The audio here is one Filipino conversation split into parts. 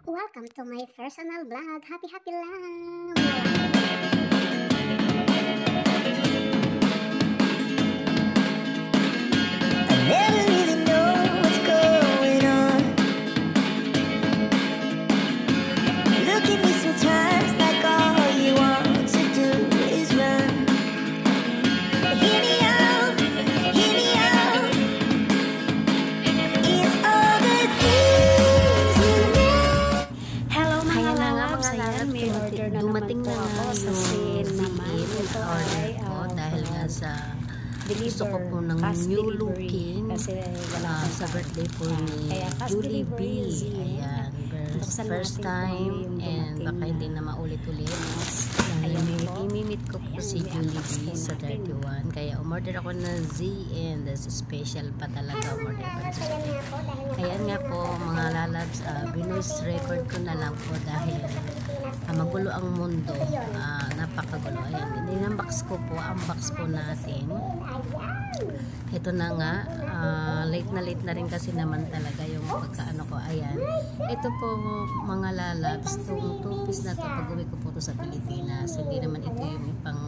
Welcome to my personal vlog. Happy lang! I never really know what's going on. Look at me sometimes like all you want to do is run. Hear me out, hear me out. It's all the things you know. Hello mga Kaya na nga lalabs, mga ayan, may lalabs, order na dumating naman na po nga ako sa yung Sin naman. Ito order ay ko dahil nga sa gusto ko po ng fast new delivery. looking Kasi wala sa birthday po ni kaya fast Julie B. delivery, Ayan, buksan first natin time kung yung and dumating baka hindi na na maulit-ulit. Ayan po. Imimit ko po Ayan, si Julie B i-unbox sa po natin. 31. Kaya umorder ako ng Z and that's special pa talaga umorder pa rin. Ayan nga po mga lalabs, binus record ko na lang po dahil magulo ang mundo, napakagulo. Ayan, in-unbox ko po, unbox po natin. Ito na nga, late na rin kasi naman talaga yung pagkaano ko. Ayan, ito po mga lalabs, itong 2-piece na to pag uwi ko po to sa Pilipinas. Hindi naman ito yung ipang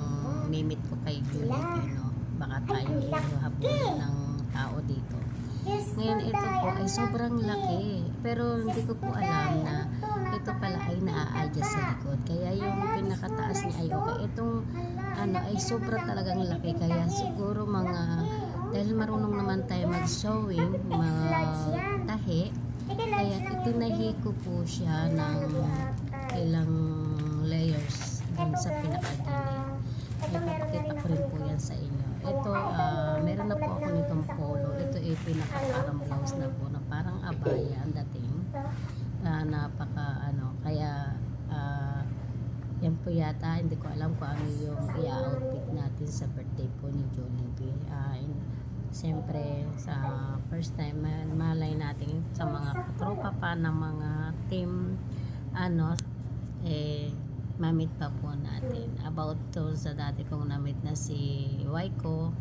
mimit ko kay Julie Pino. Baka tayo ihahabulin ng tao dito. Ngayon ito po ay sobrang laki, pero hindi ko po alam na ito pala ay naa-adjust sa likod. Kaya yung pinakataas niya ay okay. Itong ano ay sobra talagang laki, kaya siguro mga dahil marunong naman tayo mag-sewing, magtahi, kaya itinahi ko po siya ng ilang layers dun sa pinakagilid. Kaya papakita ko rin po yan sa inyo. Ito, meron na po ako nitong polo. Ito ay pinaka-parang blouse na po, na parang abaya ang dating. Napaka ano, kaya yan po yata, hindi ko alam kung ano yung i-outfit natin sa birthday po ni Julie B. Siyempre sa first time malay natin sa mga tropa pa ng mga team mamit pa po natin about to sa dati kong namit na si Waiko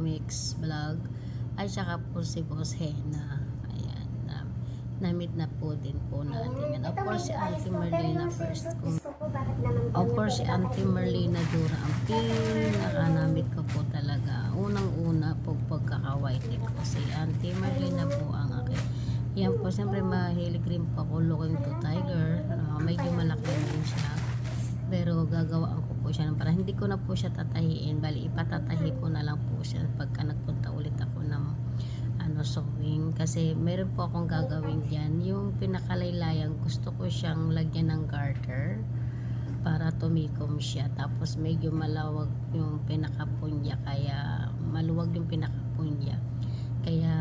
Mix Vlog ay saka po si Boss Hena. Ayan, namit na po din po natin yan. Of course si Auntie Merlina first kung of course si Auntie Merlina Dura ang pinakanamit ko po talaga unang-una po pagkaka-white ko. Si Auntie Merlina po ang akin. Yan po, siyempre mahilig rin po ako looking to tiger. Medyo malaki rin siya, pero gagawaan ko po siya para hindi ko na po siya tatahiin, bali ipatatahi ko na lang po siya pagka nagpunta ulit ako ng sewing. Kasi meron po akong gagawin dyan, yung pinakalaylayan gusto ko siyang lagyan ng garter para tumikom siya, tapos medyo malawag yung pinakapunya, kaya maluwag yung pinakapunya, kaya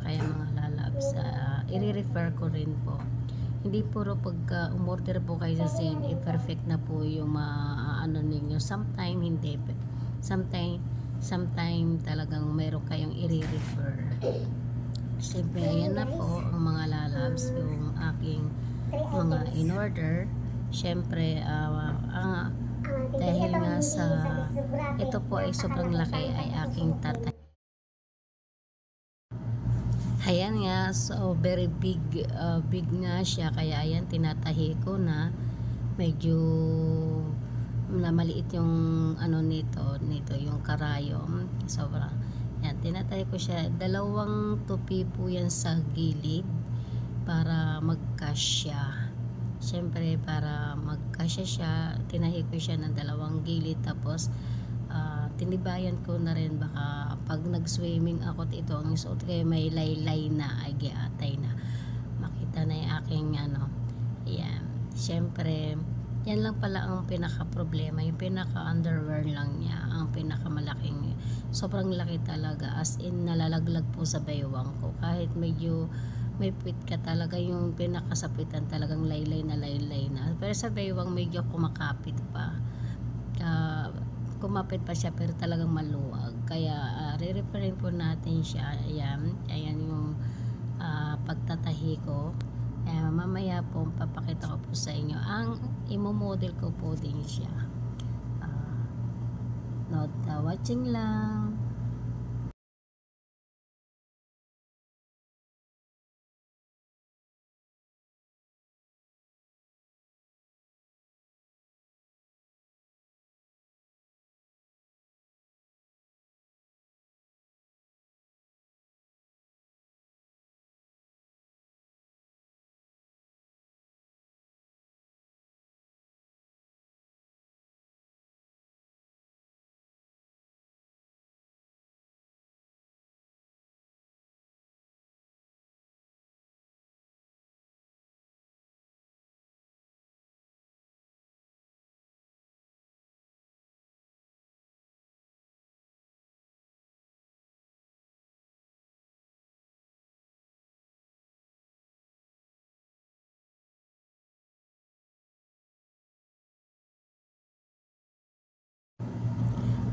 kaya mga lalabs, i-refer ko rin po, hindi puro pagka umorder po kayo sa Zen perfect na po yung ninyo. Sometime hindi, sometime talagang meron kayong i-refer. Siyempre ayan na po ang mga lalabs, yung aking mga in order. Siyempre dahil nga sa ito po ay sobrang laki, ay aking tatay. Ayan nga, so very big nga siya, kaya ayan tinatahi ko na medyo na maliit yung nito yung karayom, sobra. Yan, tinatahi ko siya, dalawang tupi po yan sa gilid para magkasya. Siyempre para magkasya siya, tinahi ko siya ng dalawang gilid, tapos tinibayan ko na rin, baka pag nag-swimming ako ito ang isuot kayo may laylay na, ay giatay na makita na yung aking yan. Siyempre yan lang pala ang pinaka problema, yung pinaka underwear lang niya ang pinakamalaking, sobrang laki talaga, as in nalalaglag po sa baywang ko, kahit medyo may pit ka talaga, yung pinakasapitan talagang laylay na, pero sa baywang medyo kumakapit pa, kumapit pa siya, pero talagang maluwag, kaya re-referin po natin siya. Ayan yung pagtatahi ko. Mamaya po papakita ko po sa inyo, ang imo-model ko po din siya. Watching lang.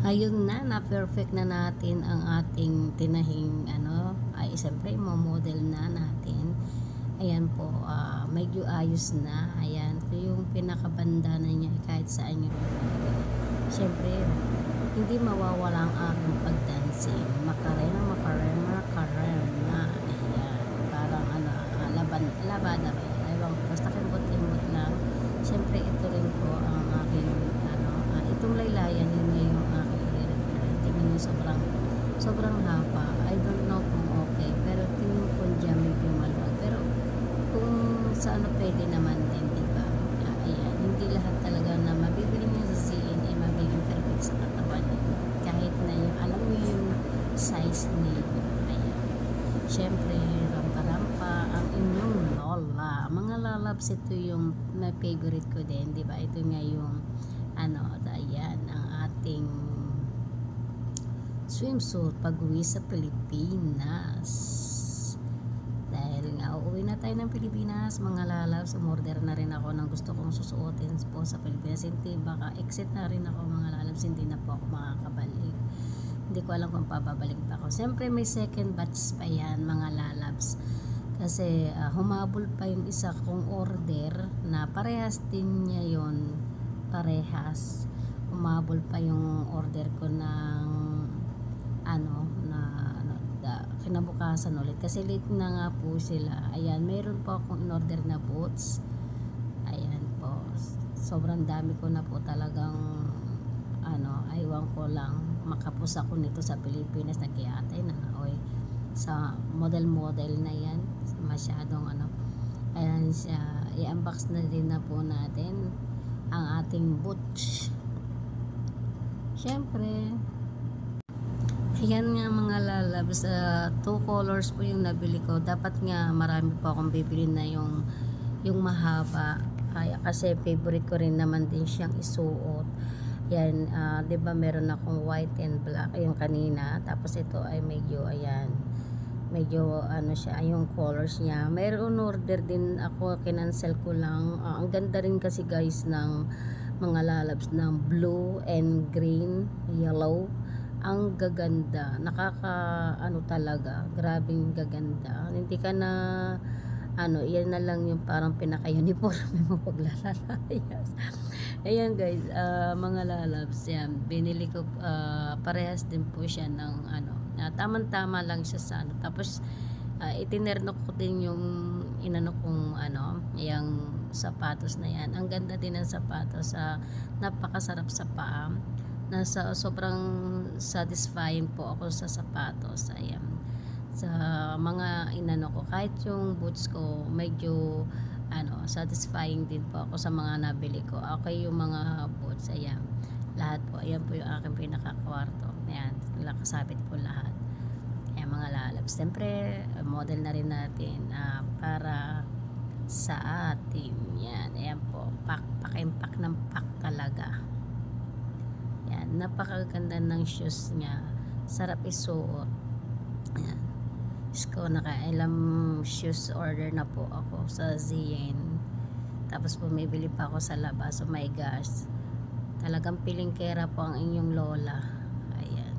Ayun na perfect na natin ang ating tinahing ay siyempre model na natin. Ayan po, medyo ayos na. Ayan, ito yung pinakabanda na niya kahit saan nyo ilagay. Siyempre, hindi mawawala ang aking pagdancing. Makarena na. Ayan, parang labada ba yan? Ewan ko, basta kimbot lang. Siyempre, ito rin po ang aking itong laylayan, yun nga yung aking tingin nyo sobrang haba. I don't know kung okay, pero tingin ko dyan medyo maluwag. Pero kung sa pwede naman din, diba? Ayan, hindi lahat talaga na mabibili nyo sa CN ay mabibili perfect sa katawan nyo. Kahit na yung, alam mo yung size niyo. Ayan. Siyempre, rampa-rampa ang inyong lola. Mga lalabs, ito yung my favorite ko din, diba? Ito nga yung ayan, ang ating swimsuit pag-uwi sa Pilipinas. Dahil nga uuwi na tayo ng Pilipinas, mga lalabs, umorder na rin ako ng gusto kong susuotin po sa Pilipinas. Hindi, baka exit na rin ako, mga lalabs, hindi na po ako makakabalik. Hindi ko alam kung pababalik pa ako. Siyempre may second batch pa yan, mga lalabs. Kasi humabol pa yung isa kong order na parehas din niya yon, parehas. Umabol pa yung order ko ng kinabukasan ulit kasi late na nga po sila. Ayan, meron po akong in-order na boots. Ayan po, sobrang dami ko na po talagang aywan ko lang makapos ako nito sa Pilipinas. Nagkiyatay na oy sa model na yan, masyadong ayan siya. I-unbox na din na po natin ang ating boots. Syempre, ayan nga mga lalabs, 2 colors po yung nabili ko. Dapat nga marami po akong bibili na yung mahaba. Kasi favorite ko rin naman din siyang isuot. Yan, 'di ba meron akong white and black yung kanina. Tapos ito ay medyo medyo siya, yung colors niya. Mayroon order din ako, kinancel ko lang. Ang ganda rin kasi guys ng mga lalabs ng blue and green, yellow. Ang gaganda, talaga, grabing gaganda. Hindi ka na yan na lang yung parang pinaka-uniforme mo paglalayas. Ayan guys, mga lalabs yan, binili ko parehas din po siya ng tamang-tama lang siya sa tapos itinerno ko din yung kong yung sapatos na yan. Ang ganda din ng sapatos, napakasarap sa paa. Sobrang satisfying po ako sa sapatos. Ayan, sa mga ko, kahit yung boots ko medyo satisfying din po ako sa mga nabili ko. Okay yung mga boots. Ayan, lahat po. Ayan po yung aking pinakakwarto. Ayan, nakasabit po lahat. Ayan mga lalabs, siyempre model na rin natin para sa atin. Yan, ayan po, pack ng pack talaga. Yan, napakaganda ng shoes niya, sarap isuot. Yan, nakailang shoes order na po ako sa ZN. Tapos bumibili pa ako sa labas. Oh my gosh, talagang pilingkera po ang inyong lola. Ayan,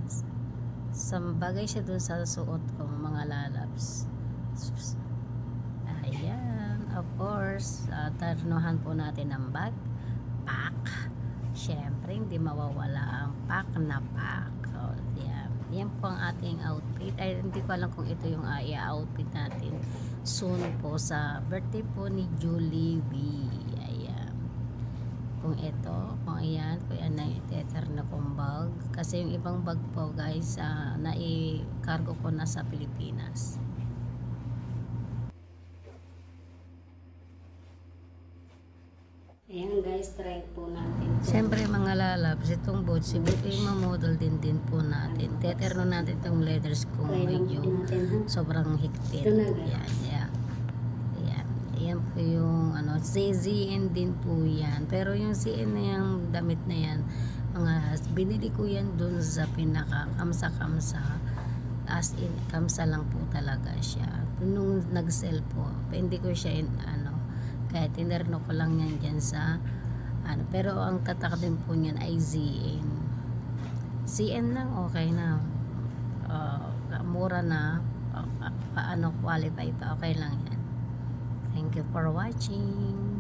bagay siya dun sa suot ko, mga lalabs. Ayan, of course, tarnuhan po natin ang bag, pack. Syempre, hindi mawawala ang pack na pack. Yan po ang ating outfit. Ay, hindi ko alam kung ito yung outfit natin soon po sa birthday po ni Julie B. Ayan. Kung ayan na yung tether na kong bag. Kasi yung ibang bag po guys, nai-cargo ko na sa Pilipinas. Ayan guys, try po natin. Siyempre mga lalabs, itong boots, yung mamodel din po natin. Teterno natin itong leathers kung medyo sobrang higpit. Ayan. Ayan po yung ZN din po yan. Pero yung CN na yung damit na yan, binili ko yan dun sa pinaka kamsa-kamsa. As in, kamsa lang po talaga siya. Nung nag-sell po, hindi ko siya kaya tinerno ko lang yan dyan sa pero ang tatak din po niyan ay ZN. CN lang, okay na. Mura na. Paano qualify pa, okay lang yan. Thank you for watching.